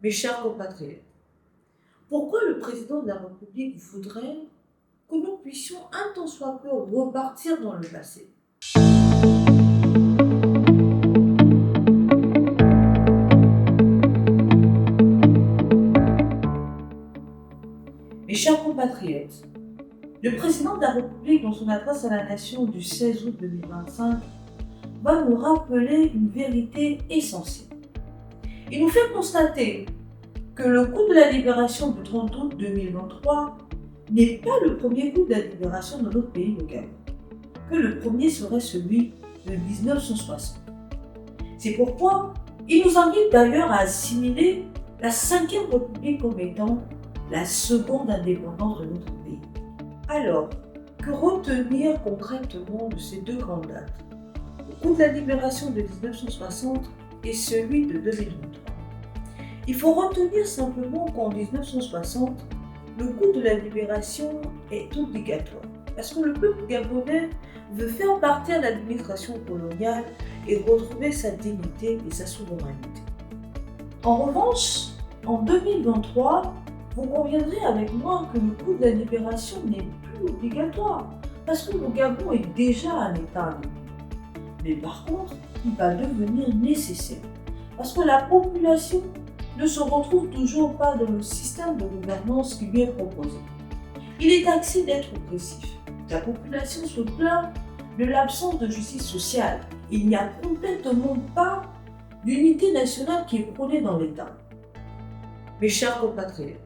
Mes chers compatriotes, pourquoi le président de la République voudrait que nous puissions un tant soit peu repartir dans le passé? Mes chers compatriotes, le président de la République, dans son adresse à la nation du 16 août 2025, va nous rappeler une vérité essentielle. Il nous fait constater que le coup de la libération du 30 août 2023 n'est pas le premier coup de la libération de notre pays, le Gabon, que le premier serait celui de 1960. C'est pourquoi il nous invite d'ailleurs à assimiler la 5e République comme étant la seconde indépendance de notre pays. Alors, que retenir concrètement de ces deux grandes dates, le coup de la libération de 1960 et celui de 2023? Il faut retenir simplement qu'en 1960, le coup de la libération est obligatoire parce que le peuple gabonais veut faire partir l'administration coloniale et retrouver sa dignité et sa souveraineté. En revanche, en 2023, vous conviendrez avec moi que le coup de la libération n'est plus obligatoire parce que le Gabon est déjà un État indépendant. Mais par contre, il va devenir nécessaire parce que la population ne se retrouve toujours pas dans le système de gouvernance qui lui est proposé. Il est taxé d'être oppressif. La population se plaint de l'absence de justice sociale. Il n'y a complètement pas d'unité nationale qui est prônée dans l'État. Mes chers compatriotes,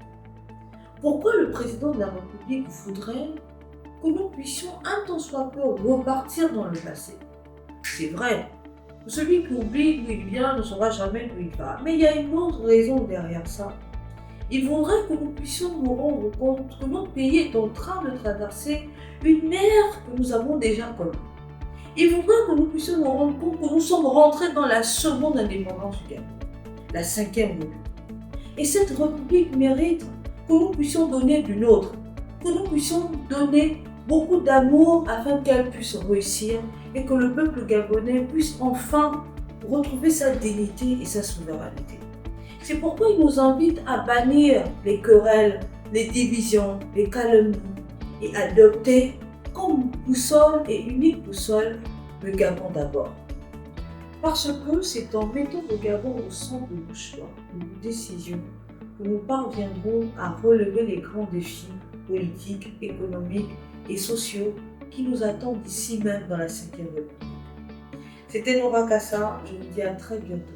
pourquoi le président de la République voudrait que nous puissions un tant soit peu repartir dans le passé? C'est vrai. Celui qui oublie d'où il vient ne saura jamais d'où il va. Mais il y a une autre raison derrière ça. Il voudrait que nous puissions nous rendre compte que notre pays est en train de traverser une ère que nous avons déjà connue. Il voudrait que nous puissions nous rendre compte que nous sommes rentrés dans la seconde indépendance du Gabon, la 5e République. Et cette République mérite que nous puissions donner du nôtre, que nous puissions donner beaucoup d'amour afin qu'elle puisse réussir et que le peuple gabonais puisse enfin retrouver sa dignité et sa souveraineté. C'est pourquoi il nous invite à bannir les querelles, les divisions, les calomnies et adopter comme boussole et unique boussole le Gabon d'abord. Parce que c'est en mettant le Gabon au centre de nos choix, de nos décisions, que nous parviendrons à relever les grands défis politiques, économiques et sociaux qui nous attendent ici même dans la 5e République. C'était Nora Kassa, je vous dis à très bientôt.